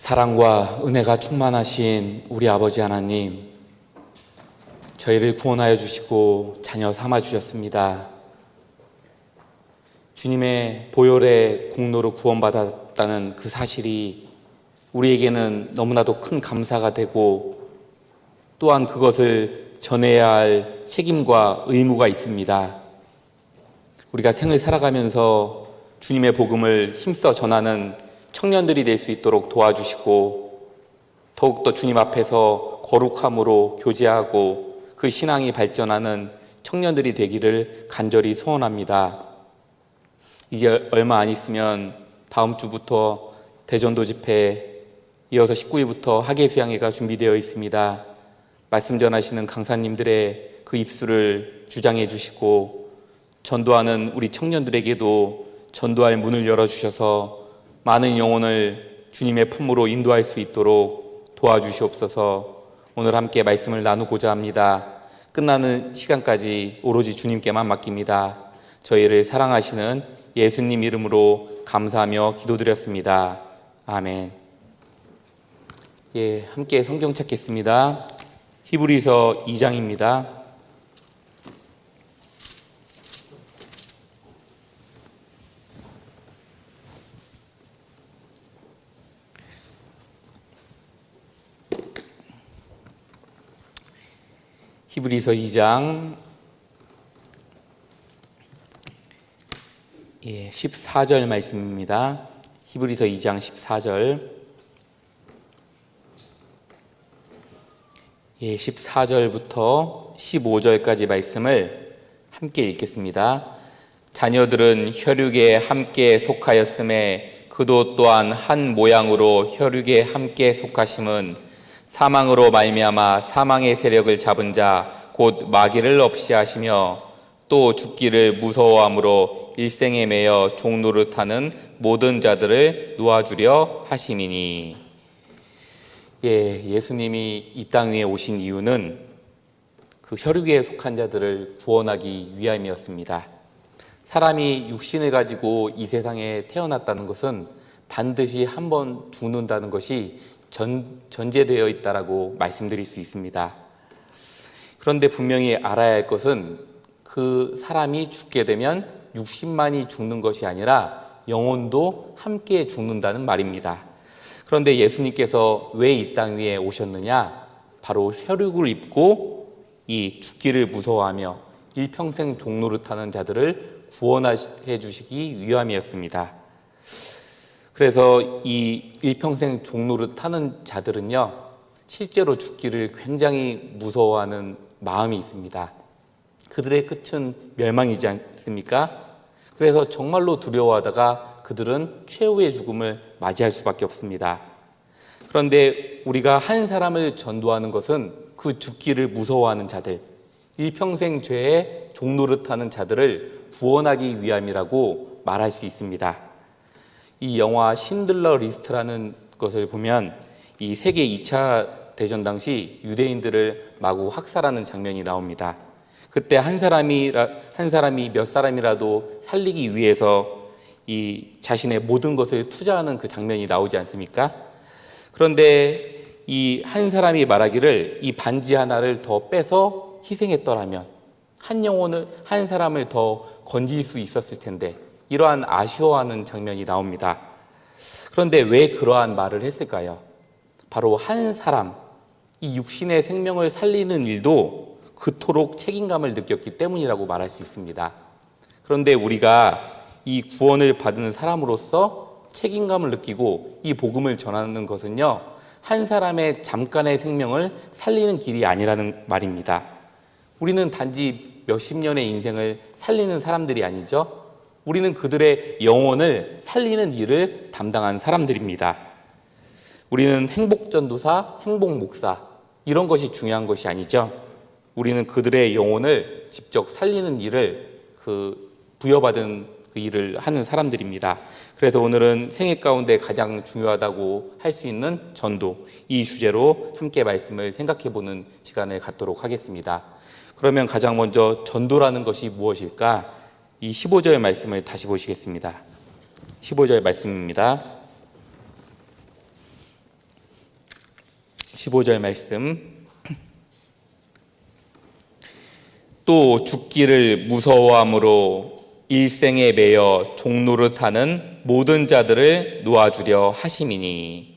사랑과 은혜가 충만하신 우리 아버지 하나님, 저희를 구원하여 주시고 자녀 삼아 주셨습니다. 주님의 보혈의 공로로 구원받았다는 그 사실이 우리에게는 너무나도 큰 감사가 되고, 또한 그것을 전해야 할 책임과 의무가 있습니다. 우리가 생을 살아가면서 주님의 복음을 힘써 전하는 청년들이 될 수 있도록 도와주시고, 더욱더 주님 앞에서 거룩함으로 교제하고 그 신앙이 발전하는 청년들이 되기를 간절히 소원합니다. 이제 얼마 안 있으면 다음 주부터 대전도 집회, 이어서 19일부터 학예수양회가 준비되어 있습니다. 말씀 전하시는 강사님들의 그 입술을 주장해 주시고, 전도하는 우리 청년들에게도 전도할 문을 열어주셔서 많은 영혼을 주님의 품으로 인도할 수 있도록 도와주시옵소서. 오늘 함께 말씀을 나누고자 합니다. 끝나는 시간까지 오로지 주님께만 맡깁니다. 저희를 사랑하시는 예수님 이름으로 감사하며 기도드렸습니다. 아멘. 함께 성경 찾겠습니다. 히브리서 2장입니다. 히브리서 2장 14절 말씀입니다. 히브리서 2장 14절 14절부터 15절까지 말씀을 함께 읽겠습니다. 자녀들은 혈육에 함께 속하였음에 그도 또한 한 모양으로 혈육에 함께 속하심은 사망으로 말미암아 사망의 세력을 잡은 자 곧 마귀를 없이 하시며, 또 죽기를 무서워함으로 일생에 매여 종노릇하는 모든 자들을 놓아주려 하심이니. 예수님이 이 땅 위에 오신 이유는 그 혈육에 속한 자들을 구원하기 위함이었습니다. 사람이 육신을 가지고 이 세상에 태어났다는 것은 반드시 한번 죽는다는 것이 전제되어 있다라고 말씀드릴 수 있습니다. 그런데 분명히 알아야 할 것은 그 사람이 죽게 되면 육신만이 죽는 것이 아니라 영혼도 함께 죽는다는 말입니다. 그런데 예수님께서 왜 이 땅 위에 오셨느냐? 바로 혈육을 입고 이 죽기를 무서워하며 일평생 종노릇하는 자들을 구원해 주시기 위함이었습니다. 그래서 이 일평생 종노릇하는 자들은요, 실제로 죽기를 굉장히 무서워하는 마음이 있습니다. 그들의 끝은 멸망이지 않습니까? 그래서 정말로 두려워하다가 그들은 최후의 죽음을 맞이할 수밖에 없습니다. 그런데 우리가 한 사람을 전도하는 것은 그 죽기를 무서워하는 자들, 일평생 죄에 종노릇하는 자들을 구원하기 위함이라고 말할 수 있습니다. 이 영화 신들러 리스트라는 것을 보면 이 세계 2차 대전 당시 유대인들을 마구 학살하는 장면이 나옵니다. 그때 한 사람이 몇 사람이라도 살리기 위해서 이 자신의 모든 것을 투자하는 그 장면이 나오지 않습니까? 그런데 이 한 사람이 말하기를 이 반지 하나를 더 빼서 희생했더라면 한 사람을 더 건질 수 있었을 텐데, 이러한 아쉬워하는 장면이 나옵니다. 그런데 왜 그러한 말을 했을까요? 바로 한 사람, 이 육신의 생명을 살리는 일도 그토록 책임감을 느꼈기 때문이라고 말할 수 있습니다. 그런데 우리가 이 구원을 받은 사람으로서 책임감을 느끼고 이 복음을 전하는 것은요, 한 사람의 잠깐의 생명을 살리는 길이 아니라는 말입니다. 우리는 단지 몇십 년의 인생을 살리는 사람들이 아니죠. 우리는 그들의 영혼을 살리는 일을 담당한 사람들입니다. 우리는 행복전도사, 행복목사, 이런 것이 중요한 것이 아니죠. 우리는 그들의 영혼을 직접 살리는 일을 부여받은 그 일을 하는 사람들입니다. 그래서 오늘은 생애 가운데 가장 중요하다고 할 수 있는 전도, 이 주제로 함께 말씀을 생각해보는 시간을 갖도록 하겠습니다. 그러면 가장 먼저 전도라는 것이 무엇일까? 이 15절 말씀을 다시 보시겠습니다. 15절 말씀입니다. 15절 말씀. 또 죽기를 무서워함으로 일생에 매여 종노릇하는 모든 자들을 놓아주려 하심이니.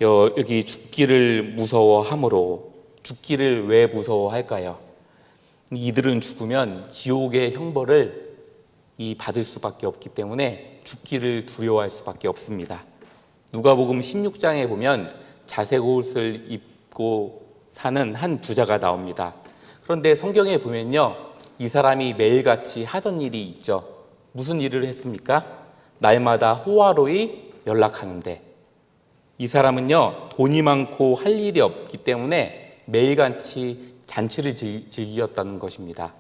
여기 죽기를 무서워함으로, 죽기를 왜 무서워할까요? 이들은 죽으면 지옥의 형벌을 받을 수밖에 없기 때문에 죽기를 두려워할 수밖에 없습니다. 누가복음 16장에 보면 자색 옷을 입고 사는 한 부자가 나옵니다. 그런데 성경에 보면요, 이 사람이 매일같이 하던 일이 있죠. 무슨 일을 했습니까? 날마다 호화로이 연락하는데, 이 사람은요, 돈이 많고 할 일이 없기 때문에 매일같이 잔치를 즐기었다는 것입니다.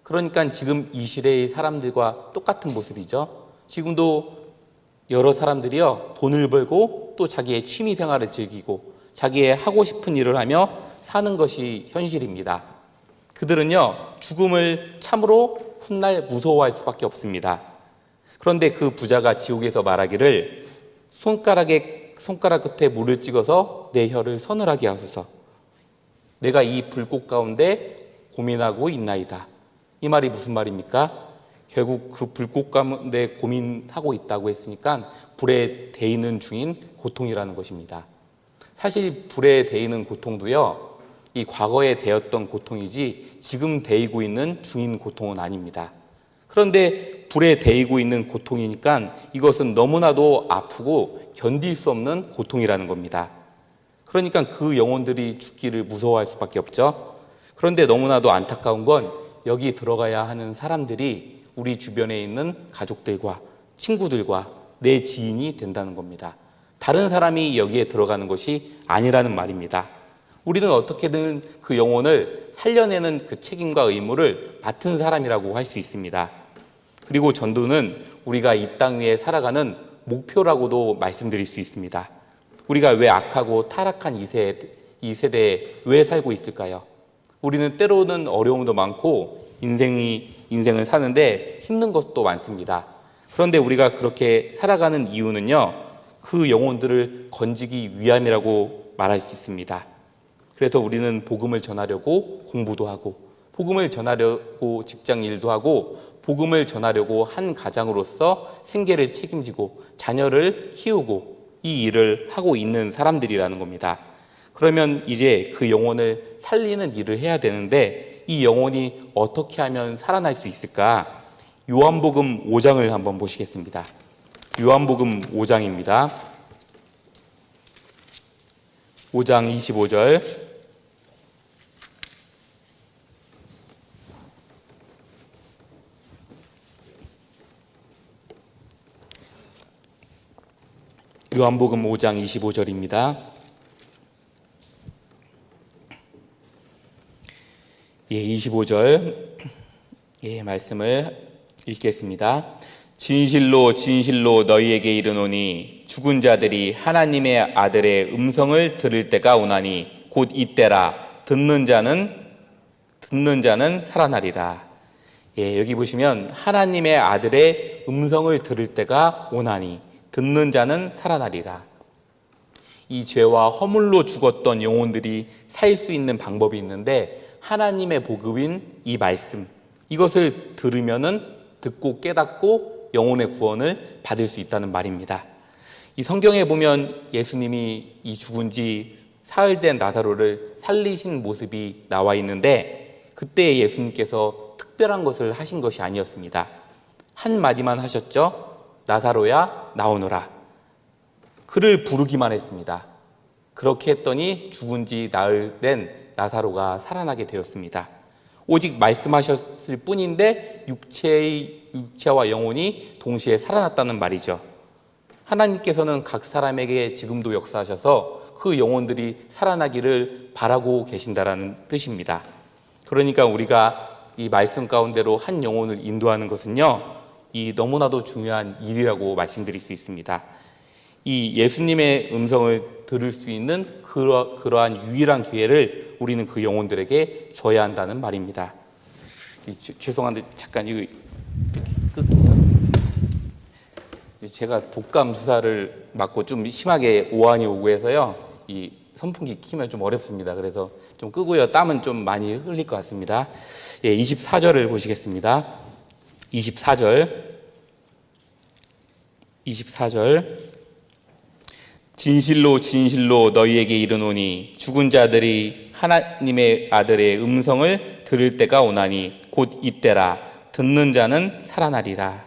그러니까 지금 이 시대의 사람들과 똑같은 모습이죠. 지금도 여러 사람들이요, 돈을 벌고 또 자기의 취미 생활을 즐기고 자기의 하고 싶은 일을 하며 사는 것이 현실입니다. 그들은요, 죽음을 참으로 훗날 무서워할 수밖에 없습니다. 그런데 그 부자가 지옥에서 말하기를 손가락 끝에 물을 찍어서 내 혀를 서늘하게 하소서. 내가 이 불꽃 가운데 고민하고 있나이다. 이 말이 무슨 말입니까? 결국 그 불꽃 가운데 고민하고 있다고 했으니까 불에 데이는 중인 고통이라는 것입니다. 사실 불에 데이는 고통도요, 이 과거에 데였던 고통이지 지금 데이고 있는 중인 고통은 아닙니다. 그런데 불에 데이고 있는 고통이니까 이것은 너무나도 아프고 견딜 수 없는 고통이라는 겁니다. 그러니까 그 영혼들이 죽기를 무서워할 수밖에 없죠. 그런데 너무나도 안타까운 건 여기 들어가야 하는 사람들이 우리 주변에 있는 가족들과 친구들과 내 지인이 된다는 겁니다. 다른 사람이 여기에 들어가는 것이 아니라는 말입니다. 우리는 어떻게든 그 영혼을 살려내는 그 책임과 의무를 맡은 사람이라고 할 수 있습니다. 그리고 전도는 우리가 이 땅 위에 살아가는 목표라고도 말씀드릴 수 있습니다. 우리가 왜 악하고 타락한 이 세대에 왜 살고 있을까요? 우리는 때로는 어려움도 많고 인생을 사는데 힘든 것도 많습니다. 그런데 우리가 그렇게 살아가는 이유는요, 그 영혼들을 건지기 위함이라고 말할 수 있습니다. 그래서 우리는 복음을 전하려고 공부도 하고, 복음을 전하려고 직장 일도 하고, 복음을 전하려고 한 가장으로서 생계를 책임지고 자녀를 키우고 이 일을 하고 있는 사람들이라는 겁니다. 그러면 이제 그 영혼을 살리는 일을 해야 되는데 이 영혼이 어떻게 하면 살아날 수 있을까? 요한복음 5장을 한번 보시겠습니다. 요한복음 5장입니다. 5장 25절. 요한복음 5장 25절입니다. 예, 25절 말씀을 읽겠습니다. 진실로 진실로 너희에게 이르노니 죽은 자들이 하나님의 아들의 음성을 들을 때가 오나니 곧 이때라. 듣는 자는 살아나리라. 예, 여기 보시면 하나님의 아들의 음성을 들을 때가 오나니 듣는 자는 살아나리라. 이 죄와 허물로 죽었던 영혼들이 살 수 있는 방법이 있는데 하나님의 복음인 이 말씀, 이것을 들으면은 듣고 깨닫고 영혼의 구원을 받을 수 있다는 말입니다. 이 성경에 보면 예수님이 이 죽은 지 사흘 된 나사로를 살리신 모습이 나와 있는데 그때 예수님께서 특별한 것을 하신 것이 아니었습니다. 한 마디만 하셨죠. 나사로야 나오너라. 그를 부르기만 했습니다. 그렇게 했더니 죽은 지 나흘 된 나사로가 살아나게 되었습니다. 오직 말씀하셨을 뿐인데 육체와 영혼이 동시에 살아났다는 말이죠. 하나님께서는 각 사람에게 지금도 역사하셔서 그 영혼들이 살아나기를 바라고 계신다라는 뜻입니다. 그러니까 우리가 이 말씀 가운데로 한 영혼을 인도하는 것은요, 이 너무나도 중요한 일이라고 말씀드릴 수 있습니다. 이 예수님의 음성을 들을 수 있는 그러한 유일한 기회를 우리는 그 영혼들에게 줘야 한다는 말입니다. 죄송한데 잠깐 이거 끌게요. 제가 독감 주사를 맞고 좀 심하게 오한이 오고 해서요, 이 선풍기 키면 좀 어렵습니다. 그래서 좀 끄고요. 땀은 좀 많이 흘릴 것 같습니다. 예, 24절을 보시겠습니다. 24절. 진실로 진실로 너희에게 이르노니 죽은 자들이 하나님의 아들의 음성을 들을 때가 오나니 곧 이때라. 듣는 자는 살아나리라.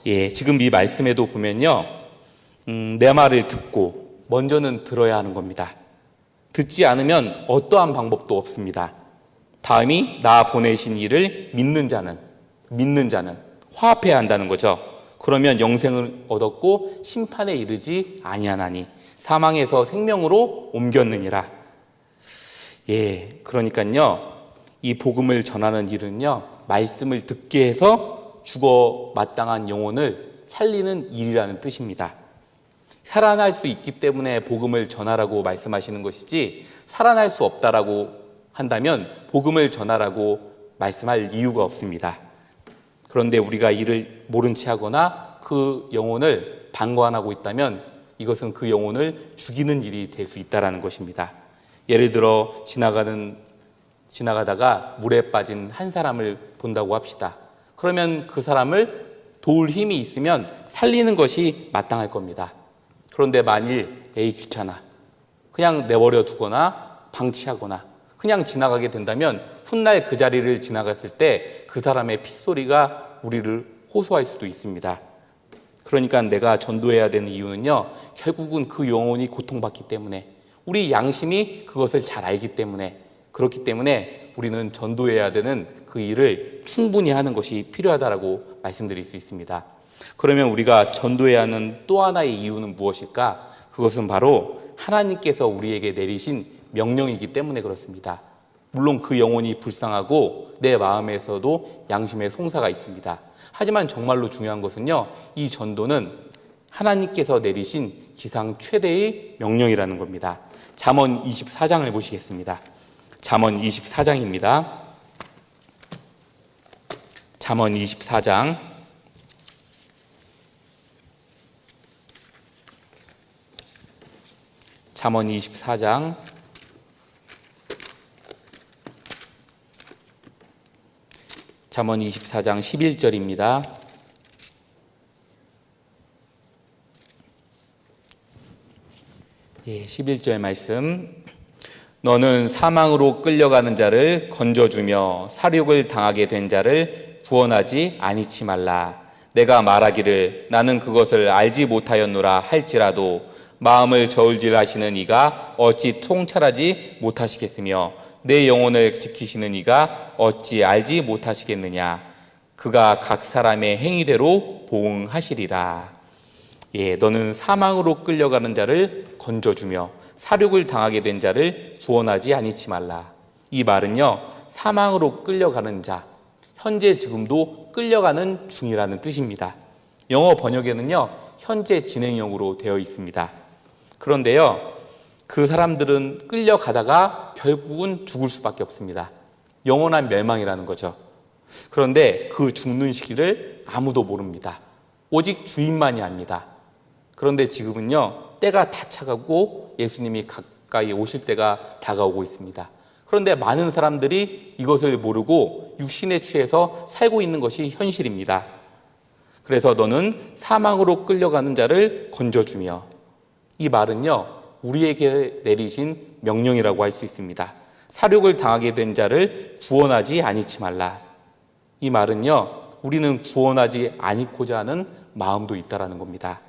예, 지금 이 말씀에도 보면요, 내 말을 듣고 먼저는 들어야 하는 겁니다. 듣지 않으면 어떠한 방법도 없습니다. 다음이 나 보내신 이를 믿는 자는 화합해야 한다는 거죠. 그러면 영생을 얻었고 심판에 이르지 아니하나니 사망에서 생명으로 옮겼느니라. 예, 그러니까요, 이 복음을 전하는 일은요, 말씀을 듣게 해서 죽어 마땅한 영혼을 살리는 일이라는 뜻입니다. 살아날 수 있기 때문에 복음을 전하라고 말씀하시는 것이지, 살아날 수 없다라고 한다면 복음을 전하라고 말씀할 이유가 없습니다. 그런데 우리가 이를 모른 채 하거나 그 영혼을 방관하고 있다면 이것은 그 영혼을 죽이는 일이 될 수 있다는 것입니다. 예를 들어 지나가다가 물에 빠진 한 사람을 본다고 합시다. 그러면 그 사람을 도울 힘이 있으면 살리는 것이 마땅할 겁니다. 그런데 만일 에이 귀찮아, 그냥 내버려 두거나 방치하거나 그냥 지나가게 된다면 훗날 그 자리를 지나갔을 때 그 사람의 핏소리가 우리를 호소할 수도 있습니다. 그러니까 내가 전도해야 되는 이유는요, 결국은 그 영혼이 고통받기 때문에, 우리 양심이 그것을 잘 알기 때문에, 그렇기 때문에 우리는 전도해야 되는 그 일을 충분히 하는 것이 필요하다고 말씀드릴 수 있습니다. 그러면 우리가 전도해야 하는 또 하나의 이유는 무엇일까? 그것은 바로 하나님께서 우리에게 내리신 명령이기 때문에 그렇습니다. 물론 그 영혼이 불쌍하고 내 마음에서도 양심의 송사가 있습니다. 하지만 정말로 중요한 것은요, 이 전도는 하나님께서 내리신 지상 최대의 명령이라는 겁니다. 잠언 24장을 보시겠습니다. 잠언 24장입니다. 잠언 24장. 잠언 24장. 잠언 24장 11절입니다. 예, 11절 말씀. 너는 사망으로 끌려가는 자를 건져주며 사륙을 당하게 된 자를 구원하지 아니치 말라. 내가 말하기를 나는 그것을 알지 못하였노라 할지라도 마음을 저울질하시는 이가 어찌 통찰하지 못하시겠으며 내 영혼을 지키시는 이가 어찌 알지 못하시겠느냐. 그가 각 사람의 행위대로 보응하시리라. 예, 너는 사망으로 끌려가는 자를 건져주며 사륙을 당하게 된 자를 구원하지 아니치 말라. 이 말은요, 사망으로 끌려가는 자, 현재 지금도 끌려가는 중이라는 뜻입니다. 영어 번역에는요, 현재 진행형으로 되어 있습니다. 그런데요, 그 사람들은 끌려가다가 결국은 죽을 수밖에 없습니다. 영원한 멸망이라는 거죠. 그런데 그 죽는 시기를 아무도 모릅니다. 오직 주인만이 압니다. 그런데 지금은요, 때가 다 차가고 예수님이 가까이 오실 때가 다가오고 있습니다. 그런데 많은 사람들이 이것을 모르고 육신에 취해서 살고 있는 것이 현실입니다. 그래서 너는 사망으로 끌려가는 자를 건져주며, 이 말은요, 우리에게 내리신 명령이라고 할 수 있습니다. 사륙을 당하게 된 자를 구원하지 아니치 말라. 이 말은요, 우리는 구원하지 아니고자 하는 마음도 있다라는 겁니다.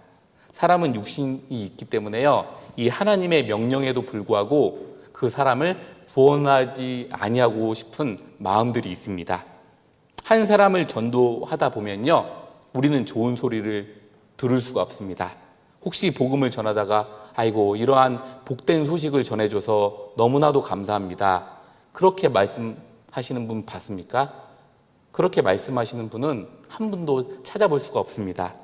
사람은 육신이 있기 때문에요, 이 하나님의 명령에도 불구하고 그 사람을 구원하지 아니하고 싶은 마음들이 있습니다. 한 사람을 전도하다 보면요, 우리는 좋은 소리를 들을 수가 없습니다. 혹시 복음을 전하다가 아이고 이러한 복된 소식을 전해줘서 너무나도 감사합니다, 그렇게 말씀하시는 분 봤습니까? 그렇게 말씀하시는 분은 한 분도 찾아볼 수가 없습니다.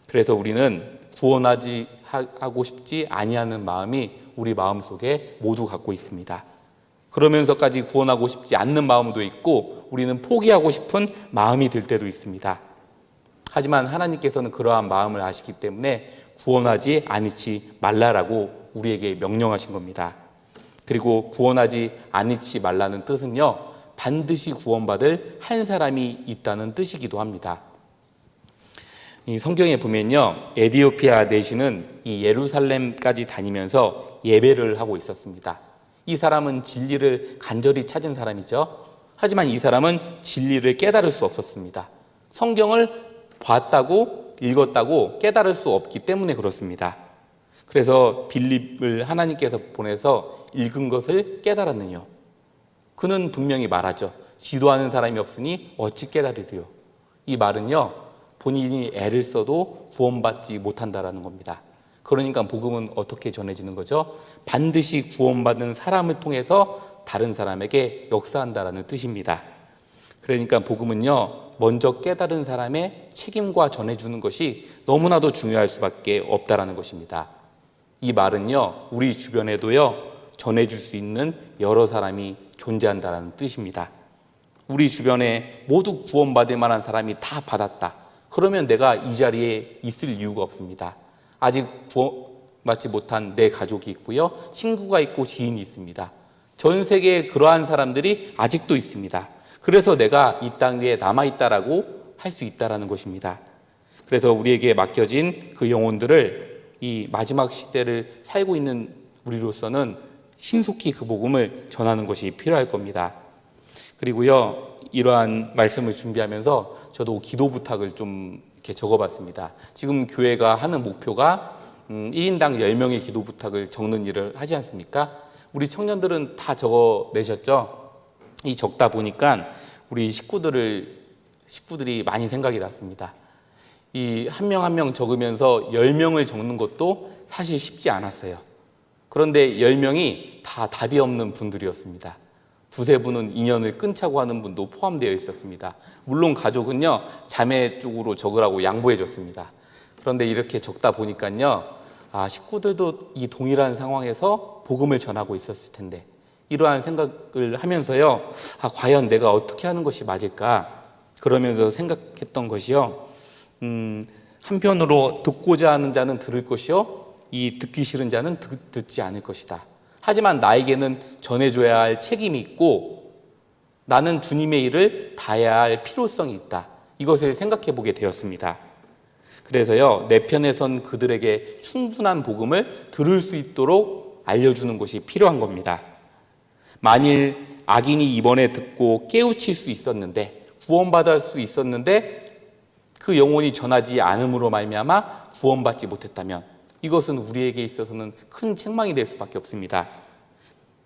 그래서 우리는 구원하지 하고 싶지 아니하는 마음이 우리 마음속에 모두 갖고 있습니다. 그러면서까지 구원하고 싶지 않는 마음도 있고 우리는 포기하고 싶은 마음이 들 때도 있습니다. 하지만 하나님께서는 그러한 마음을 아시기 때문에 구원하지 아니치 말라라고 우리에게 명령하신 겁니다. 그리고 구원하지 않지 말라는 뜻은요, 반드시 구원받을 한 사람이 있다는 뜻이기도 합니다. 이 성경에 보면요, 에디오피아 내시는 이 예루살렘까지 다니면서 예배를 하고 있었습니다. 이 사람은 진리를 간절히 찾은 사람이죠. 하지만 이 사람은 진리를 깨달을 수 없었습니다. 성경을 봤다고 읽었다고 깨달을 수 없기 때문에 그렇습니다. 그래서 빌립을 하나님께서 보내서 읽은 것을 깨달았느뇨. 그는 분명히 말하죠. 지도하는 사람이 없으니 어찌 깨달으리요. 이 말은요, 본인이 애를 써도 구원받지 못한다라는 겁니다. 그러니까 복음은 어떻게 전해지는 거죠? 반드시 구원받은 사람을 통해서 다른 사람에게 역사한다라는 뜻입니다. 그러니까 복음은요, 먼저 깨달은 사람의 책임과 전해주는 것이 너무나도 중요할 수밖에 없다라는 것입니다. 이 말은요, 우리 주변에도요, 전해줄 수 있는 여러 사람이 존재한다는 뜻입니다. 우리 주변에 모두 구원받을 만한 사람이 다 받았다. 그러면 내가 이 자리에 있을 이유가 없습니다. 아직 구원받지 못한 내 가족이 있고요, 친구가 있고 지인이 있습니다. 전 세계에 그러한 사람들이 아직도 있습니다. 그래서 내가 이 땅 위에 남아있다라고 할 수 있다라는 것입니다. 그래서 우리에게 맡겨진 그 영혼들을 이 마지막 시대를 살고 있는 우리로서는 신속히 그 복음을 전하는 것이 필요할 겁니다. 그리고요, 이러한 말씀을 준비하면서 저도 기도 부탁을 좀 이렇게 적어봤습니다. 지금 교회가 하는 목표가 1인당 10명의 기도 부탁을 적는 일을 하지 않습니까? 우리 청년들은 다 적어내셨죠? 이 적다 보니까 우리 식구들이 많이 생각이 났습니다. 이 한 명 한 명 적으면서 10명을 적는 것도 사실 쉽지 않았어요. 그런데 10명이 다 답이 없는 분들이었습니다. 두세 분은 인연을 끊자고 하는 분도 포함되어 있었습니다. 물론 가족은요, 자매 쪽으로 적으라고 양보해 줬습니다. 그런데 이렇게 적다 보니까요, 식구들도 이 동일한 상황에서 복음을 전하고 있었을 텐데, 이러한 생각을 하면서요, 과연 내가 어떻게 하는 것이 맞을까? 그러면서 생각했던 것이요, 한편으로 듣고자 하는 자는 들을 것이요, 이 듣기 싫은 자는 듣지 않을 것이다. 하지만 나에게는 전해줘야 할 책임이 있고 나는 주님의 일을 다해야 할 필요성이 있다. 이것을 생각해 보게 되었습니다. 그래서요, 내 편에 선 그들에게 충분한 복음을 들을 수 있도록 알려주는 것이 필요한 겁니다. 만일 악인이 이번에 듣고 깨우칠 수 있었는데, 구원받을 수 있었는데 그 영혼이 전하지 않음으로 말미암아 구원받지 못했다면 이것은 우리에게 있어서는 큰 책망이 될 수밖에 없습니다.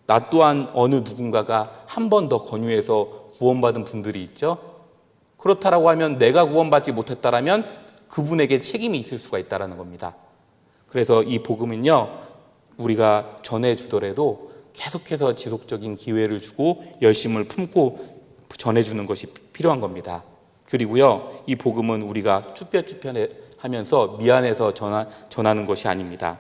나 또한 어느 누군가가 한 번 더 권유해서 구원받은 분들이 있죠. 그렇다라고 하면 내가 구원받지 못했다라면 그분에게 책임이 있을 수가 있다는 겁니다. 그래서 이 복음은요, 우리가 전해주더라도 계속해서 지속적인 기회를 주고 열심을 품고 전해주는 것이 필요한 겁니다. 그리고요, 이 복음은 우리가 쭈뼛쭈뼛하면서 미안해서 전하는 것이 아닙니다.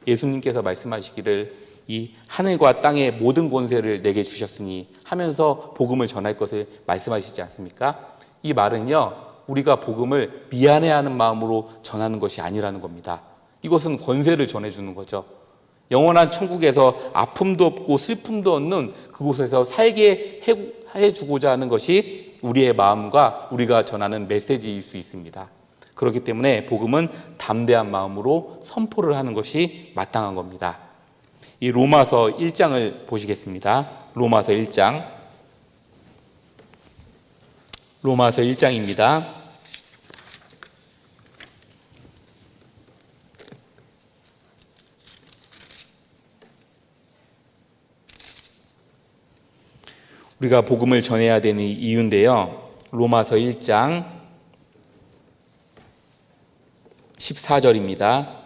예수님께서 말씀하시기를 이 하늘과 땅의 모든 권세를 내게 주셨으니 하면서 복음을 전할 것을 말씀하시지 않습니까? 이 말은요, 우리가 복음을 미안해하는 마음으로 전하는 것이 아니라는 겁니다. 이것은 권세를 전해주는 거죠. 영원한 천국에서 아픔도 없고 슬픔도 없는 그곳에서 살게 해주고자 하는 것이 우리의 마음과 우리가 전하는 메시지일 수 있습니다. 그렇기 때문에 복음은 담대한 마음으로 선포를 하는 것이 마땅한 겁니다. 이 로마서 1장을 보시겠습니다. 로마서 1장. 로마서 1장입니다. 우리가 복음을 전해야 되는 이유인데요. 로마서 1장 14절입니다.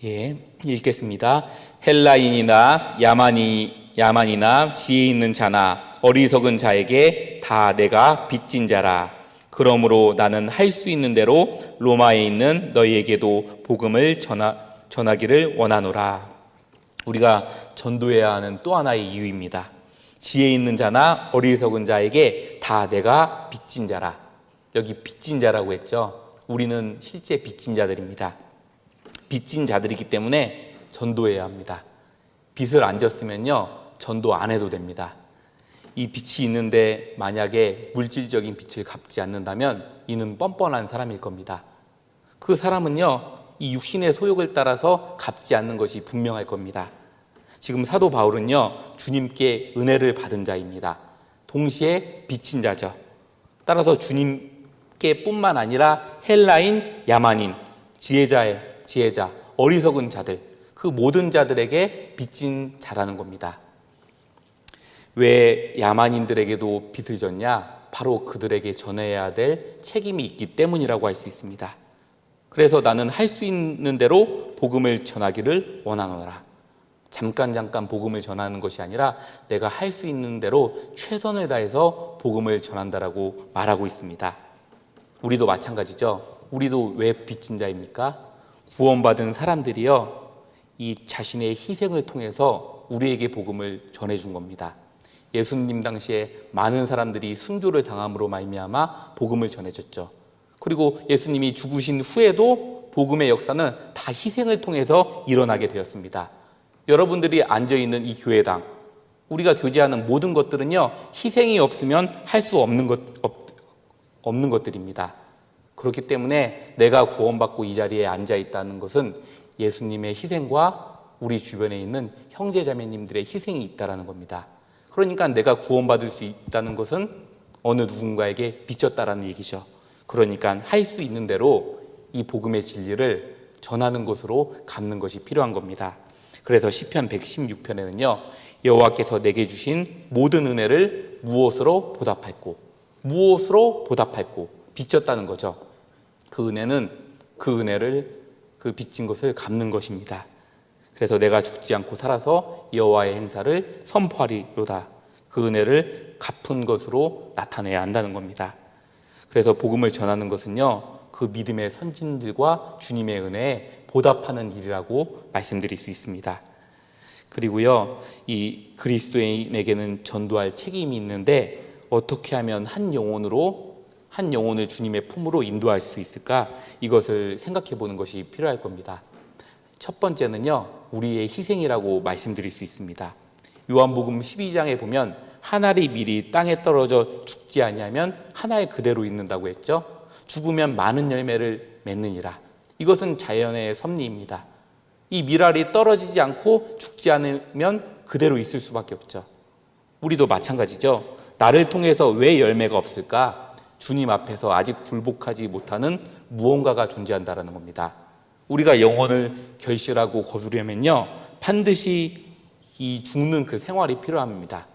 예, 읽겠습니다. 헬라인이나 야만이나 지혜 있는 자나 어리석은 자에게 다 내가 빚진 자라. 그러므로 나는 할 수 있는 대로 로마에 있는 너희에게도 복음을 전하기를 원하노라. 우리가 전도해야 하는 또 하나의 이유입니다. 지혜 있는 자나 어리석은 자에게 다 내가 빚진 자라. 여기 빚진 자라고 했죠. 우리는 실제 빚진 자들입니다. 빚진 자들이기 때문에 전도해야 합니다. 빚을 안 졌으면요, 전도 안 해도 됩니다. 이 빚이 있는데 만약에 물질적인 빚을 갚지 않는다면 이는 뻔뻔한 사람일 겁니다. 그 사람은요, 이 육신의 소욕을 따라서 갚지 않는 것이 분명할 겁니다. 지금 사도 바울은요, 주님께 은혜를 받은 자입니다. 동시에 빚진 자죠. 따라서 주님께 뿐만 아니라 헬라인, 야만인, 지혜자, 어리석은 자들, 그 모든 자들에게 빚진 자라는 겁니다. 왜 야만인들에게도 빚을 졌냐? 바로 그들에게 전해야 될 책임이 있기 때문이라고 할 수 있습니다. 그래서 나는 할 수 있는 대로 복음을 전하기를 원하노라. 잠깐 복음을 전하는 것이 아니라 내가 할 수 있는 대로 최선을 다해서 복음을 전한다라고 말하고 있습니다. 우리도 마찬가지죠. 우리도 왜 빚진 자입니까? 구원받은 사람들이요, 이 자신의 희생을 통해서 우리에게 복음을 전해준 겁니다. 예수님 당시에 많은 사람들이 순교를 당함으로 말미암아 복음을 전해줬죠. 그리고 예수님이 죽으신 후에도 복음의 역사는 다 희생을 통해서 일어나게 되었습니다. 여러분들이 앉아있는 이 교회당, 우리가 교제하는 모든 것들은요, 희생이 없으면 할 수 없는 것들입니다. 그렇기 때문에 내가 구원받고 이 자리에 앉아있다는 것은 예수님의 희생과 우리 주변에 있는 형제자매님들의 희생이 있다는 겁니다. 그러니까 내가 구원받을 수 있다는 것은 어느 누군가에게 빚졌다라는 얘기죠. 그러니까 할 수 있는 대로 이 복음의 진리를 전하는 것으로 갚는 것이 필요한 겁니다. 그래서 시편 116편에는요, 여호와께서 내게 주신 모든 은혜를 무엇으로 보답할꼬? 무엇으로 보답할꼬? 빚졌다는 거죠. 그 은혜를 그 빚진 것을 갚는 것입니다. 그래서 내가 죽지 않고 살아서 여호와의 행사를 선포하리로다. 그 은혜를 갚은 것으로 나타내야 한다는 겁니다. 그래서 복음을 전하는 것은요, 그 믿음의 선진들과 주님의 은혜에 보답하는 일이라고 말씀드릴 수 있습니다. 그리고요, 이 그리스도인에게는 전도할 책임이 있는데 어떻게 하면 한 영혼을 주님의 품으로 인도할 수 있을까? 이것을 생각해 보는 것이 필요할 겁니다. 첫 번째는요, 우리의 희생이라고 말씀드릴 수 있습니다. 요한복음 12장에 보면 한 알이 미리 땅에 떨어져 죽지 아니하면 한 알 그대로 있는다고 했죠. 죽으면 많은 열매를 맺느니라. 이것은 자연의 섭리입니다. 이 밀알이 떨어지지 않고 죽지 않으면 그대로 있을 수밖에 없죠. 우리도 마찬가지죠. 나를 통해서 왜 열매가 없을까? 주님 앞에서 아직 굴복하지 못하는 무언가가 존재한다는 겁니다. 우리가 영혼을 결실하고 거두려면요, 반드시 이 죽는 그 생활이 필요합니다.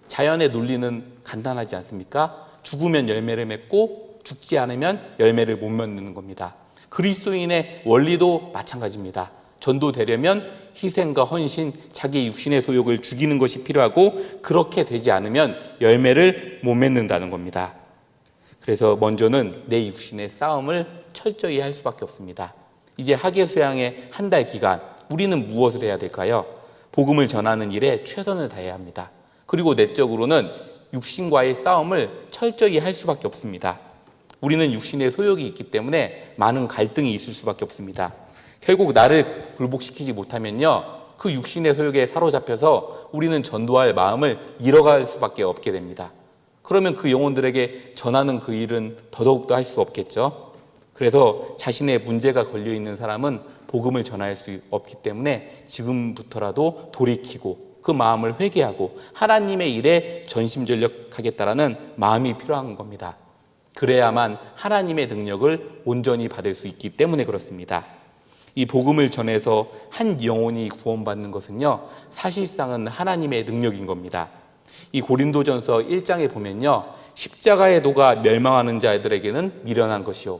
자연의 논리는 간단하지 않습니까? 죽으면 열매를 맺고 죽지 않으면 열매를 못 맺는 겁니다. 그리스도인의 원리도 마찬가지입니다. 전도되려면 희생과 헌신, 자기 육신의 소욕을 죽이는 것이 필요하고 그렇게 되지 않으면 열매를 못 맺는다는 겁니다. 그래서 먼저는 내 육신의 싸움을 철저히 할 수밖에 없습니다. 이제 학예수양의 한 달 기간, 우리는 무엇을 해야 될까요? 복음을 전하는 일에 최선을 다해야 합니다. 그리고 내적으로는 육신과의 싸움을 철저히 할 수밖에 없습니다. 우리는 육신의 소욕이 있기 때문에 많은 갈등이 있을 수밖에 없습니다. 결국 나를 굴복시키지 못하면요, 그 육신의 소욕에 사로잡혀서 우리는 전도할 마음을 잃어갈 수밖에 없게 됩니다. 그러면 그 영혼들에게 전하는 그 일은 더더욱더 할 수 없겠죠. 그래서 자신의 문제가 걸려있는 사람은 복음을 전할 수 없기 때문에 지금부터라도 돌이키고 그 마음을 회개하고 하나님의 일에 전심전력하겠다라는 마음이 필요한 겁니다. 그래야만 하나님의 능력을 온전히 받을 수 있기 때문에 그렇습니다. 이 복음을 전해서 한 영혼이 구원받는 것은요, 사실상은 하나님의 능력인 겁니다. 이 고린도전서 1장에 보면요, 십자가의 도가 멸망하는 자들에게는 미련한 것이요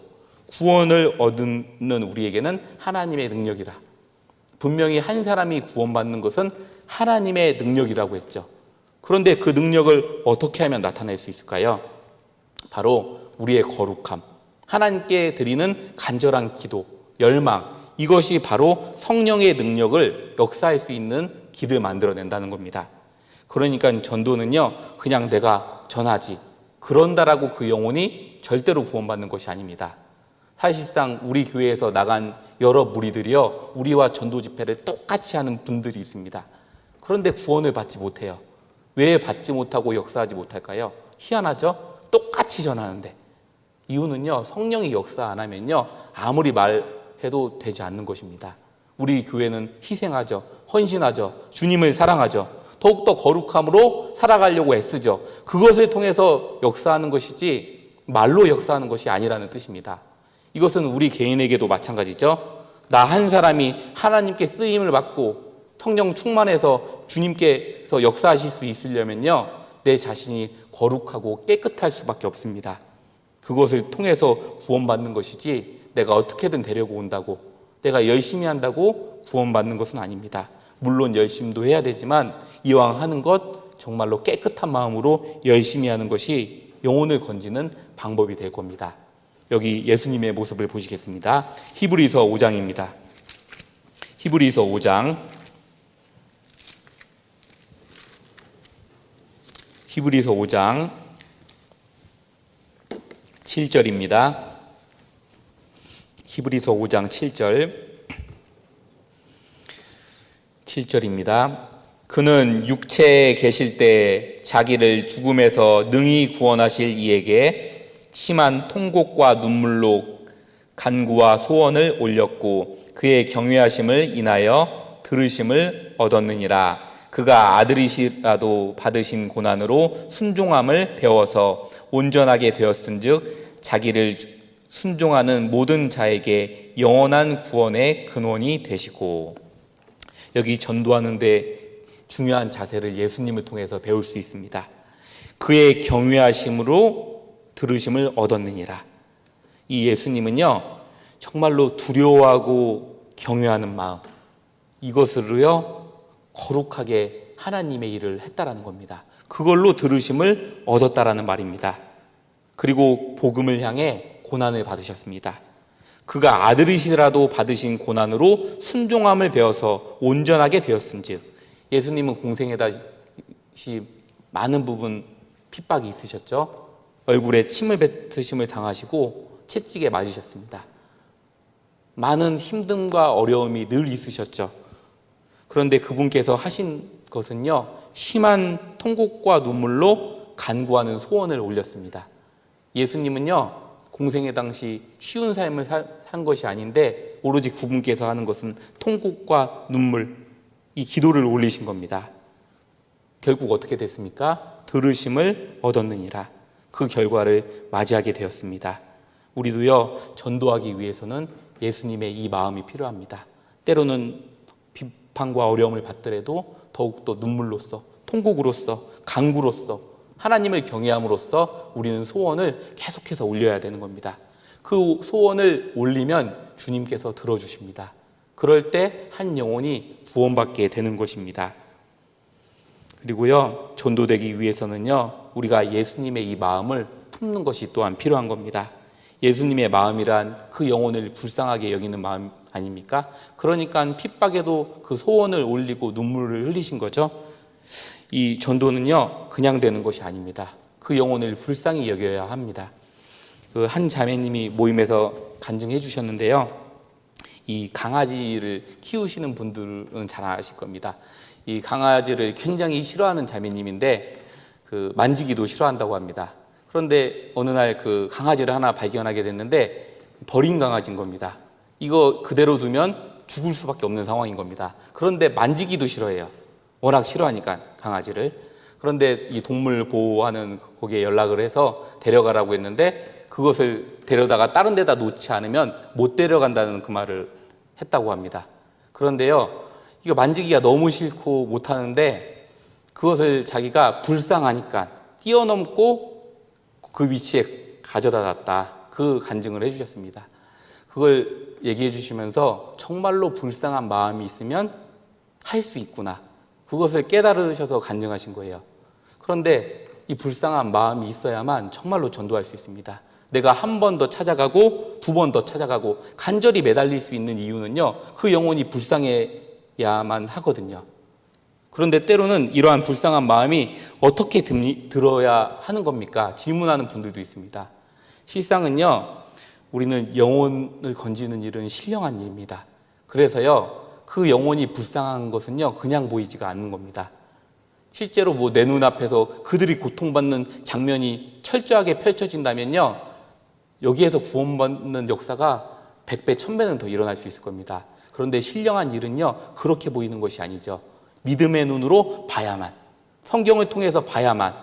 구원을 얻는 우리에게는 하나님의 능력이라. 분명히 한 사람이 구원받는 것은 하나님의 능력이라고 했죠. 그런데 그 능력을 어떻게 하면 나타낼 수 있을까요? 바로 우리의 거룩함, 하나님께 드리는 간절한 기도, 열망, 이것이 바로 성령의 능력을 역사할 수 있는 길을 만들어낸다는 겁니다. 그러니까 전도는요, 그냥 내가 전하지, 그런다라고 그 영혼이 절대로 구원받는 것이 아닙니다. 사실상 우리 교회에서 나간 여러 무리들이요, 우리와 전도 집회를 똑같이 하는 분들이 있습니다. 그런데 구원을 받지 못해요. 왜 받지 못하고 역사하지 못할까요? 희한하죠? 똑같이 전하는데. 이유는요, 성령이 역사 안 하면요, 아무리 말해도 되지 않는 것입니다. 우리 교회는 희생하죠, 헌신하죠, 주님을 사랑하죠, 더욱더 거룩함으로 살아가려고 애쓰죠. 그것을 통해서 역사하는 것이지 말로 역사하는 것이 아니라는 뜻입니다. 이것은 우리 개인에게도 마찬가지죠. 나 한 사람이 하나님께 쓰임을 받고 성령 충만해서 주님께서 역사하실 수 있으려면요, 내 자신이 거룩하고 깨끗할 수밖에 없습니다. 그것을 통해서 구원받는 것이지 내가 어떻게든 데려고 온다고, 내가 열심히 한다고 구원받는 것은 아닙니다. 물론 열심도 해야 되지만 이왕 하는 것 정말로 깨끗한 마음으로 열심히 하는 것이 영혼을 건지는 방법이 될 겁니다. 여기 예수님의 모습을 보시겠습니다. 히브리서 5장입니다. 히브리서 5장 7절입니다. 히브리서 5장 7절입니다. 그는 육체에 계실 때 자기를 죽음에서 능히 구원하실 이에게 심한 통곡과 눈물로 간구와 소원을 올렸고 그의 경외하심을 인하여 들으심을 얻었느니라. 그가 아들이시라도 받으신 고난으로 순종함을 배워서 온전하게 되었은즉 자기를 순종하는 모든 자에게 영원한 구원의 근원이 되시고. 여기 전도하는데 중요한 자세를 예수님을 통해서 배울 수 있습니다. 그의 경외하심으로 들으심을 얻었느니라. 이 예수님은요, 정말로 두려워하고 경외하는 마음, 이것으로요 거룩하게 하나님의 일을 했다라는 겁니다. 그걸로 들으심을 얻었다라는 말입니다. 그리고 복음을 향해 고난을 받으셨습니다. 그가 아들이시라도 받으신 고난으로 순종함을 배워서 온전하게 되었은즉. 예수님은 공생에 다시 많은 부분 핍박이 있으셨죠. 얼굴에 침을 뱉으심을 당하시고 채찍에 맞으셨습니다. 많은 힘듦과 어려움이 늘 있으셨죠. 그런데 그분께서 하신 것은요, 심한 통곡과 눈물로 간구하는 소원을 올렸습니다. 예수님은요, 공생의 당시 쉬운 삶을 산 것이 아닌데 오로지 그분께서 하는 것은 통곡과 눈물, 이 기도를 올리신 겁니다. 결국 어떻게 됐습니까? 들으심을 얻었느니라. 그 결과를 맞이하게 되었습니다. 우리도요, 전도하기 위해서는 예수님의 이 마음이 필요합니다. 때로는 비판과 어려움을 받더라도 더욱더 눈물로써, 통곡으로써, 간구로써, 하나님을 경외함으로써 우리는 소원을 계속해서 올려야 되는 겁니다. 그 소원을 올리면 주님께서 들어주십니다. 그럴 때 한 영혼이 구원받게 되는 것입니다. 그리고요, 전도되기 위해서는요, 우리가 예수님의 이 마음을 품는 것이 또한 필요한 겁니다. 예수님의 마음이란 그 영혼을 불쌍하게 여기는 마음 아닙니까? 그러니까 핍박에도 그 소원을 올리고 눈물을 흘리신 거죠. 이 전도는요, 그냥 되는 것이 아닙니다. 그 영혼을 불쌍히 여겨야 합니다. 그 한 자매님이 모임에서 간증해 주셨는데요, 이 강아지를 키우시는 분들은 잘 아실 겁니다. 이 강아지를 굉장히 싫어하는 자매님인데 그 만지기도 싫어한다고 합니다. 그런데 어느 날 그 강아지를 하나 발견하게 됐는데 버린 강아지인 겁니다. 이거 그대로 두면 죽을 수밖에 없는 상황인 겁니다. 그런데 만지기도 싫어해요. 워낙 싫어하니까 강아지를. 그런데 이 동물 보호하는 거기에 연락을 해서 데려가라고 했는데 그것을 데려다가 다른 데다 놓지 않으면 못 데려간다는 그 말을 했다고 합니다. 그런데요, 이거 만지기가 너무 싫고 못하는데 그것을 자기가 불쌍하니까 뛰어넘고 그 위치에 가져다 놨다, 그 간증을 해주셨습니다. 그걸 얘기해 주시면서 정말로 불쌍한 마음이 있으면 할 수 있구나, 그것을 깨달으셔서 간증하신 거예요. 그런데 이 불쌍한 마음이 있어야만 정말로 전도할 수 있습니다. 내가 한 번 더 찾아가고 두 번 더 찾아가고 간절히 매달릴 수 있는 이유는요, 그 영혼이 불쌍해야만 하거든요. 그런데 때로는 이러한 불쌍한 마음이 어떻게 들어야 하는 겁니까? 질문하는 분들도 있습니다. 실상은요, 우리는 영혼을 건지는 일은 신령한 일입니다. 그래서요, 그 영혼이 불쌍한 것은요, 그냥 보이지가 않는 겁니다. 실제로 내 눈앞에서 그들이 고통받는 장면이 철저하게 펼쳐진다면요, 여기에서 구원받는 역사가 100배, 1000배는 더 일어날 수 있을 겁니다. 그런데 신령한 일은요, 그렇게 보이는 것이 아니죠. 믿음의 눈으로 봐야만, 성경을 통해서 봐야만,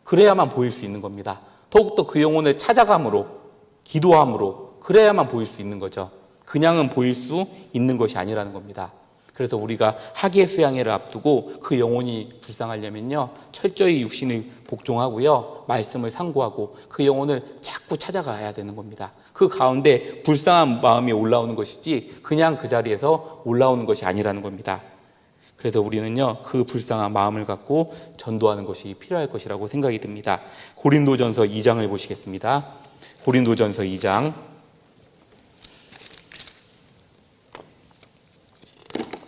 그래야만 보일 수 있는 겁니다. 더욱더 그 영혼을 찾아감으로, 기도함으로, 그래야만 보일 수 있는 거죠. 그냥은 보일 수 있는 것이 아니라는 겁니다. 그래서 우리가 하계 수양회를 앞두고 그 영혼이 불쌍하려면요, 철저히 육신을 복종하고요, 말씀을 상고하고 그 영혼을 자꾸 찾아가야 되는 겁니다. 그 가운데 불쌍한 마음이 올라오는 것이지 그냥 그 자리에서 올라오는 것이 아니라는 겁니다. 그래서 우리는요, 그 불쌍한 마음을 갖고 전도하는 것이 필요할 것이라고 생각이 듭니다. 고린도전서 2장을 보시겠습니다. 고린도전서 2장.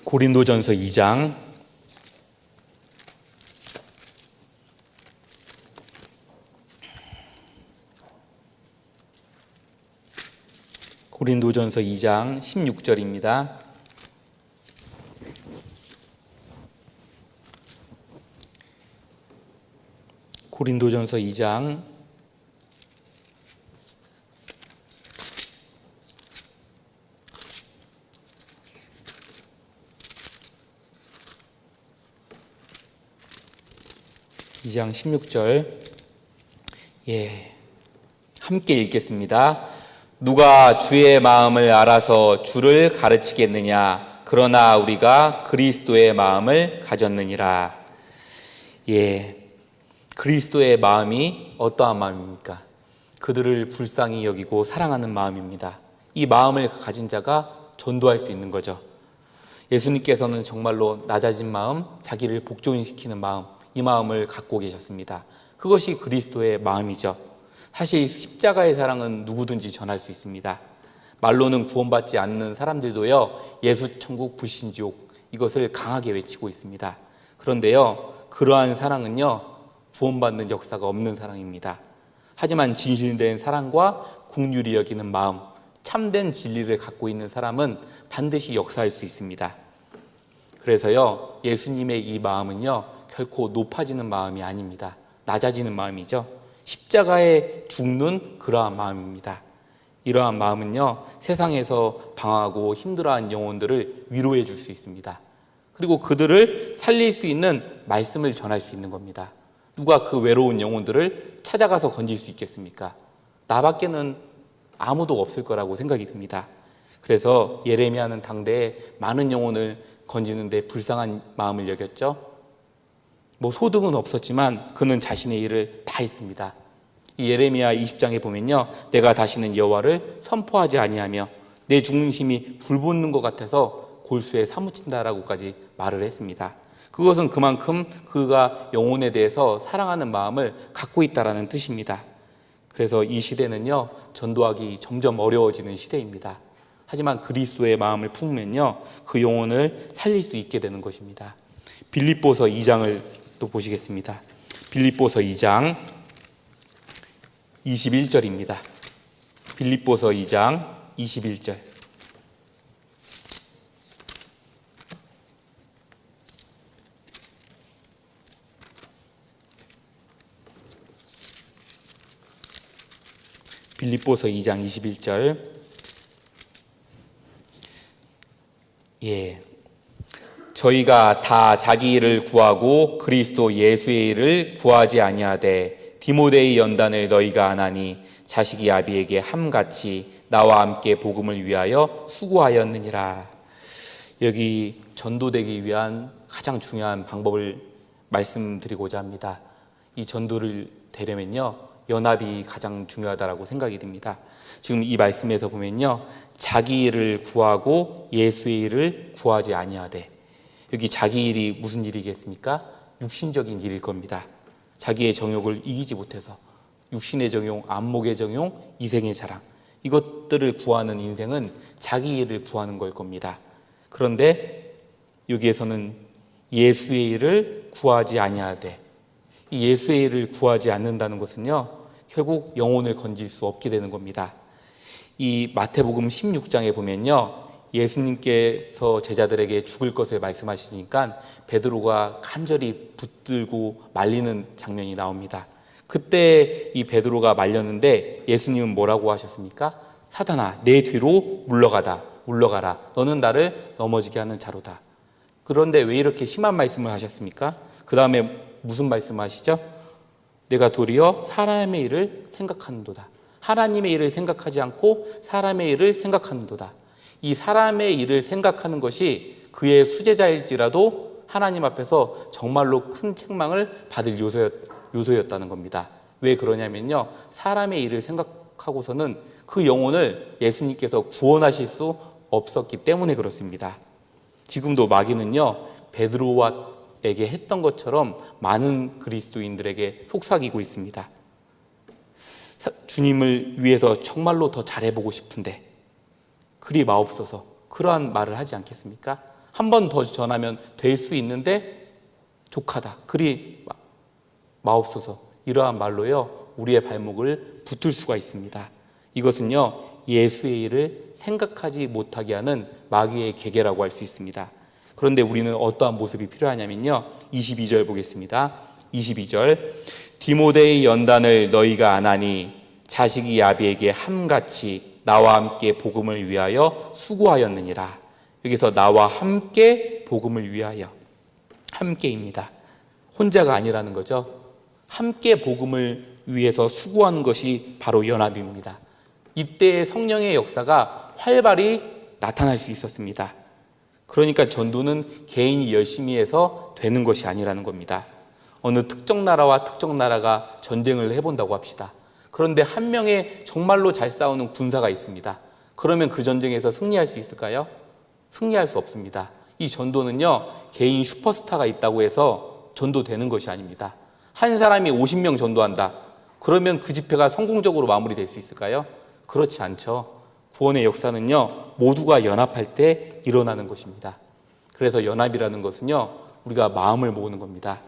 고린도전서 2장. 고린도전서 2장 16절입니다. 고린도전서 2장 2장 16절. 함께 읽겠습니다. 누가 주의 마음을 알아서 주를 가르치겠느냐? 그러나 우리가 그리스도의 마음을 가졌느니라. 그리스도의 마음이 어떠한 마음입니까? 그들을 불쌍히 여기고 사랑하는 마음입니다. 이 마음을 가진 자가 전도할 수 있는 거죠. 예수님께서는 정말로 낮아진 마음, 자기를 복종시키는 마음, 이 마음을 갖고 계셨습니다. 그것이 그리스도의 마음이죠. 사실 십자가의 사랑은 누구든지 전할 수 있습니다. 말로는 구원받지 않는 사람들도요, 예수 천국 불신지옥, 이것을 강하게 외치고 있습니다. 그런데요, 그러한 사랑은요, 구원받는 역사가 없는 사랑입니다. 하지만 진실된 사랑과 긍휼히 여기는 마음, 참된 진리를 갖고 있는 사람은 반드시 역사할 수 있습니다. 그래서요, 예수님의 이 마음은요, 결코 높아지는 마음이 아닙니다. 낮아지는 마음이죠. 십자가에 죽는 그러한 마음입니다. 이러한 마음은요, 세상에서 방황하고 힘들어한 영혼들을 위로해 줄 수 있습니다. 그리고 그들을 살릴 수 있는 말씀을 전할 수 있는 겁니다. 누가 그 외로운 영혼들을 찾아가서 건질 수 있겠습니까? 나밖에는 아무도 없을 거라고 생각이 듭니다. 그래서 예레미야는 당대에 많은 영혼을 건지는데 불쌍한 마음을 여겼죠. 소득은 없었지만 그는 자신의 일을 다 했습니다. 이 예레미야 20장에 보면요, 내가 다시는 여호와를 선포하지 아니하며 내 중심이 불붙는 것 같아서 골수에 사무친다라고까지 말을 했습니다. 그것은 그만큼 그가 영혼에 대해서 사랑하는 마음을 갖고 있다라는 뜻입니다. 그래서 이 시대는요, 전도하기 점점 어려워지는 시대입니다. 하지만 그리스도의 마음을 품으면요, 그 영혼을 살릴 수 있게 되는 것입니다. 빌립보서 2장을 또 보시겠습니다. 빌립보서 2장 21절입니다. 빌립보서 2장 21절. 빌립보서 2장 21절. 저희가 다 자기 일을 구하고 그리스도 예수의 일을 구하지 아니하되 디모데의 연단을 너희가 안하니 자식이 아비에게 함같이 나와 함께 복음을 위하여 수고하였느니라. 여기 전도되기 위한 가장 중요한 방법을 말씀드리고자 합니다. 이 전도를 되려면요, 연합이 가장 중요하다고 생각이 듭니다. 지금 이 말씀에서 보면요, 자기 일을 구하고 예수의 일을 구하지 아니하되, 여기 자기 일이 무슨 일이겠습니까? 육신적인 일일 겁니다. 자기의 정욕을 이기지 못해서 육신의 정욕, 안목의 정욕, 이생의 자랑, 이것들을 구하는 인생은 자기 일을 구하는 걸 겁니다. 그런데 여기에서는 예수의 일을 구하지 아니하되, 이 예수의 일을 구하지 않는다는 것은요, 결국 영혼을 건질 수 없게 되는 겁니다. 이 마태복음 16장에 보면요, 예수님께서 제자들에게 죽을 것을 말씀하시니까 베드로가 간절히 붙들고 말리는 장면이 나옵니다. 그때 이 베드로가 말렸는데 예수님은 뭐라고 하셨습니까? 사단아, 내 뒤로 물러가라. 너는 나를 넘어지게 하는 자로다. 그런데 왜 이렇게 심한 말씀을 하셨습니까? 그 다음에 무슨 말씀을 하시죠? 내가 도리어 사람의 일을 생각하는도다. 하나님의 일을 생각하지 않고 사람의 일을 생각하는도다. 이 사람의 일을 생각하는 것이 그의 수제자일지라도 하나님 앞에서 정말로 큰 책망을 받을 요소였다는 겁니다. 왜 그러냐면요, 사람의 일을 생각하고서는 그 영혼을 예수님께서 구원하실 수 없었기 때문에 그렇습니다. 지금도 마귀는요, 베드로에게 했던 것처럼 많은 그리스도인들에게 속삭이고 있습니다. 주님을 위해서 정말로 더 잘해보고 싶은데 그리 마옵소서, 그러한 말을 하지 않겠습니까? 한 번 더 전하면 될 수 있는데 족하다, 그리 마옵소서, 이러한 말로요 우리의 발목을 붙을 수가 있습니다. 이것은요 예수의 일을 생각하지 못하게 하는 마귀의 계계라고 할 수 있습니다. 그런데 우리는 어떠한 모습이 필요하냐면요, 22절 보겠습니다. 22절, 디모데의 연단을 너희가 안 하니 자식이 아비에게 함같이 나와 함께 복음을 위하여 수고하였느니라. 여기서 나와 함께 복음을 위하여, 함께입니다. 혼자가 아니라는 거죠. 함께 복음을 위해서 수고한 것이 바로 연합입니다. 이때의 성령의 역사가 활발히 나타날 수 있었습니다. 그러니까 전도는 개인이 열심히 해서 되는 것이 아니라는 겁니다. 어느 특정 나라와 특정 나라가 전쟁을 해본다고 합시다. 그런데 한 명의 정말로 잘 싸우는 군사가 있습니다. 그러면 그 전쟁에서 승리할 수 있을까요? 승리할 수 없습니다. 이 전도는요, 개인 슈퍼스타가 있다고 해서 전도되는 것이 아닙니다. 한 사람이 50명 전도한다. 그러면 그 집회가 성공적으로 마무리될 수 있을까요? 그렇지 않죠. 구원의 역사는요, 모두가 연합할 때 일어나는 것입니다. 그래서 연합이라는 것은요, 우리가 마음을 모으는 겁니다.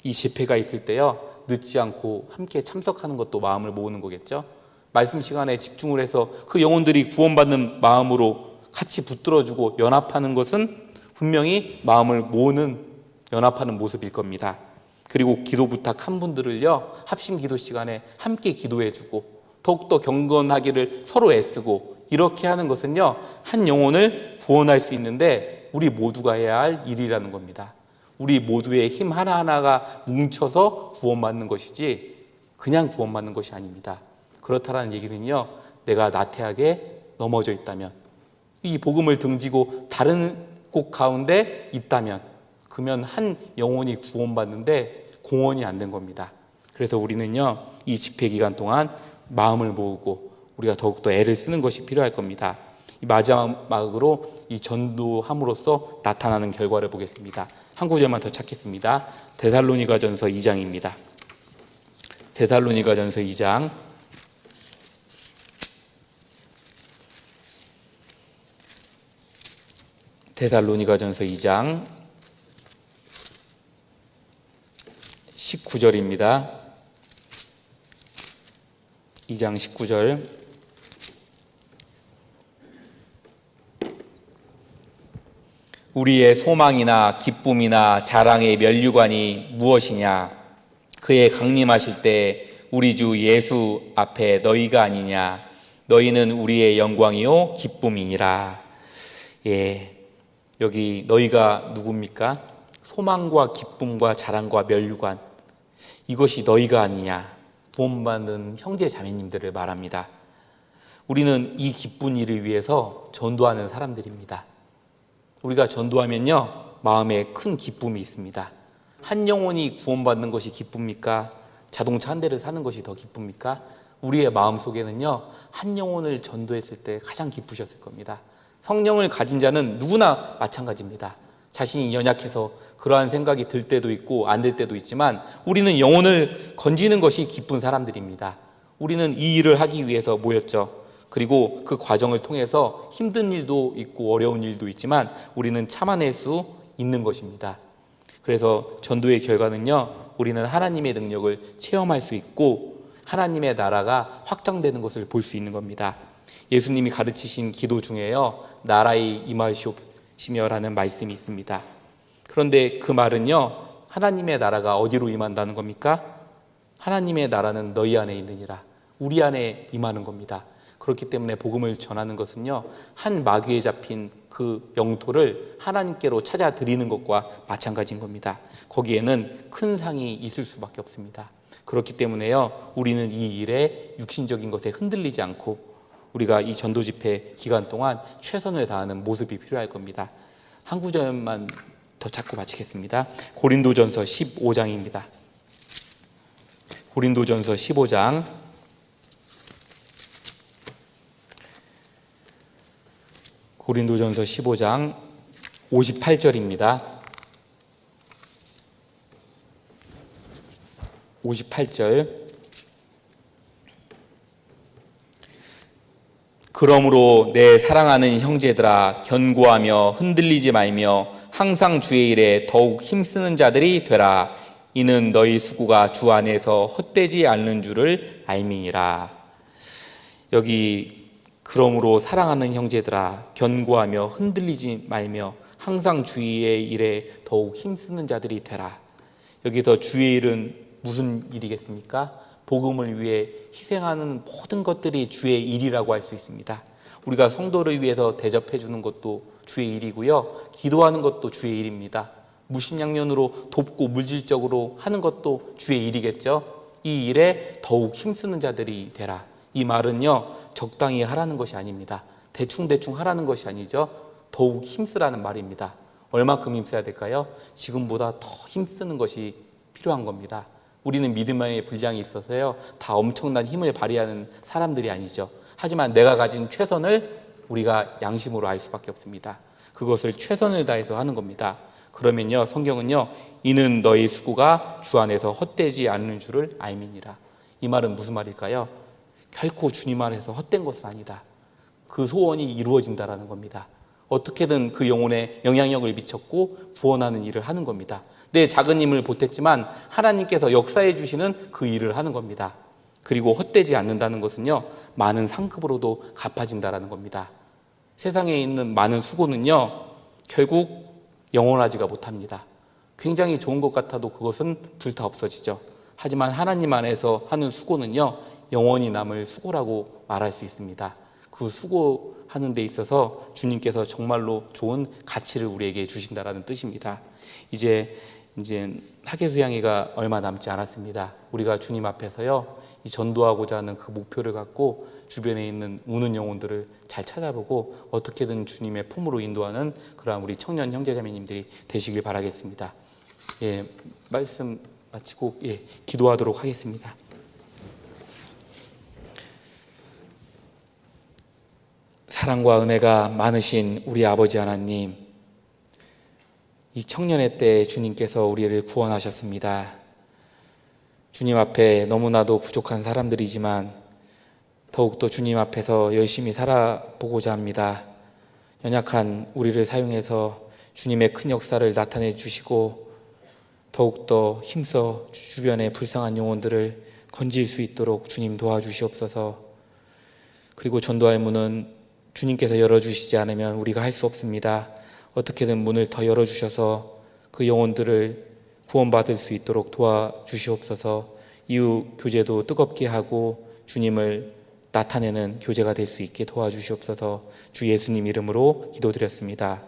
이 집회가 있을 때요, 늦지 않고 함께 참석하는 것도 마음을 모으는 거겠죠. 말씀 시간에 집중을 해서 그 영혼들이 구원받는 마음으로 같이 붙들어주고 연합하는 것은 분명히 마음을 모으는, 연합하는 모습일 겁니다. 그리고 기도 부탁한 분들을요, 합심 기도 시간에 함께 기도해주고 더욱더 경건하기를 서로 애쓰고, 이렇게 하는 것은요, 한 영혼을 구원할 수 있는데 우리 모두가 해야 할 일이라는 겁니다. 우리 모두의 힘 하나하나가 뭉쳐서 구원받는 것이지 그냥 구원받는 것이 아닙니다. 그렇다라는 얘기는요, 내가 나태하게 넘어져 있다면, 이 복음을 등지고 다른 곳 가운데 있다면, 그러면 한 영혼이 구원받는데 공헌이 안 된 겁니다. 그래서 우리는요, 이 집회 기간 동안 마음을 모으고 우리가 더욱더 애를 쓰는 것이 필요할 겁니다. 마지막으로 이 전도함으로써 나타나는 결과를 보겠습니다. 한 구절만 더 찾겠습니다. 데살로니가전서 2장입니다. 데살로니가전서 2장 19절입니다. 2장 19절. 우리의 소망이나 기쁨이나 자랑의 면류관이 무엇이냐? 그의 강림하실 때 우리 주 예수 앞에 너희가 아니냐? 너희는 우리의 영광이요 기쁨이니라. 예, 여기 너희가 누굽니까? 소망과 기쁨과 자랑과 면류관, 이것이 너희가 아니냐? 구원받는 형제 자매님들을 말합니다. 우리는 이 기쁜 일을 위해서 전도하는 사람들입니다. 우리가 전도하면요, 마음에 큰 기쁨이 있습니다. 한 영혼이 구원받는 것이 기쁩니까? 자동차 한 대를 사는 것이 더 기쁩니까? 우리의 마음속에는요, 한 영혼을 전도했을 때 가장 기쁘셨을 겁니다. 성령을 가진 자는 누구나 마찬가지입니다. 자신이 연약해서 그러한 생각이 들 때도 있고 안 들 때도 있지만, 우리는 영혼을 건지는 것이 기쁜 사람들입니다. 우리는 이 일을 하기 위해서 모였죠. 그리고 그 과정을 통해서 힘든 일도 있고 어려운 일도 있지만 우리는 참아낼 수 있는 것입니다. 그래서 전도의 결과는요, 우리는 하나님의 능력을 체험할 수 있고 하나님의 나라가 확장되는 것을 볼 수 있는 겁니다. 예수님이 가르치신 기도 중에요, 나라의 임하시오시며라는 말씀이 있습니다. 그런데 그 말은요, 하나님의 나라가 어디로 임한다는 겁니까? 하나님의 나라는 너희 안에 있느니라, 우리 안에 임하는 겁니다. 그렇기 때문에 복음을 전하는 것은요, 한 마귀에 잡힌 그 영토를 하나님께로 찾아 드리는 것과 마찬가지인 겁니다. 거기에는 큰 상이 있을 수밖에 없습니다. 그렇기 때문에요, 우리는 이 일에 육신적인 것에 흔들리지 않고 우리가 이 전도 집회 기간 동안 최선을 다하는 모습이 필요할 겁니다. 한 구절만 더 찾고 마치겠습니다. 고린도전서 15장입니다. 고린도전서 15장 58절입니다. 58절. 그러므로 내 사랑하는 형제들아, 견고하며 흔들리지 말며 항상 주의 일에 더욱 힘쓰는 자들이 되라. 이는 너희 수고가 주 안에서 헛되지 않는 줄을 알미니라. 여기 그러므로 사랑하는 형제들아, 견고하며 흔들리지 말며 항상 주의 일에 더욱 힘쓰는 자들이 되라. 여기서 주의 일은 무슨 일이겠습니까? 복음을 위해 희생하는 모든 것들이 주의 일이라고 할 수 있습니다. 우리가 성도를 위해서 대접해 주는 것도 주의 일이고요, 기도하는 것도 주의 일입니다. 무심양면으로 돕고 물질적으로 하는 것도 주의 일이겠죠. 이 일에 더욱 힘쓰는 자들이 되라. 이 말은요, 적당히 하라는 것이 아닙니다. 대충 하라는 것이 아니죠. 더욱 힘쓰라는 말입니다. 얼마큼 힘써야 될까요? 지금보다 더 힘쓰는 것이 필요한 겁니다. 우리는 믿음의 분량이 있어서요, 다 엄청난 힘을 발휘하는 사람들이 아니죠. 하지만 내가 가진 최선을 우리가 양심으로 알 수밖에 없습니다. 그것을 최선을 다해서 하는 겁니다. 그러면요, 성경은요, 이는 너희 수고가 주 안에서 헛되지 않는 줄을 알미니라. 이 말은 무슨 말일까요? 결코 주님 안에서 헛된 것은 아니다. 그 소원이 이루어진다라는 겁니다. 어떻게든 그 영혼에 영향력을 미쳤고 구원하는 일을 하는 겁니다. 내 작은 힘을 보탰지만 하나님께서 역사해 주시는 그 일을 하는 겁니다. 그리고 헛되지 않는다는 것은요, 많은 상급으로도 갚아진다라는 겁니다. 세상에 있는 많은 수고는요, 결국 영원하지가 못합니다. 굉장히 좋은 것 같아도 그것은 불타 없어지죠. 하지만 하나님 안에서 하는 수고는요, 영원히 남을 수고라고 말할 수 있습니다. 그 수고하는 데 있어서 주님께서 정말로 좋은 가치를 우리에게 주신다라는 뜻입니다. 이제 하계수양회가 얼마 남지 않았습니다. 우리가 주님 앞에서요, 이 전도하고자 하는 그 목표를 갖고 주변에 있는 우는 영혼들을 잘 찾아보고 어떻게든 주님의 품으로 인도하는 그러한 우리 청년 형제자매님들이 되시길 바라겠습니다. 예, 말씀 마치고 기도하도록 하겠습니다. 사랑과 은혜가 많으신 우리 아버지 하나님, 이 청년의 때 주님께서 우리를 구원하셨습니다. 주님 앞에 너무나도 부족한 사람들이지만 더욱더 주님 앞에서 열심히 살아보고자 합니다. 연약한 우리를 사용해서 주님의 큰 역사를 나타내 주시고 더욱더 힘써 주변의 불쌍한 영혼들을 건질 수 있도록 주님 도와주시옵소서. 그리고 전도할 문은 주님께서 열어주시지 않으면 우리가 할 수 없습니다. 어떻게든 문을 더 열어주셔서 그 영혼들을 구원받을 수 있도록 도와주시옵소서. 이후 교제도 뜨겁게 하고 주님을 나타내는 교제가 될 수 있게 도와주시옵소서. 주 예수님 이름으로 기도드렸습니다.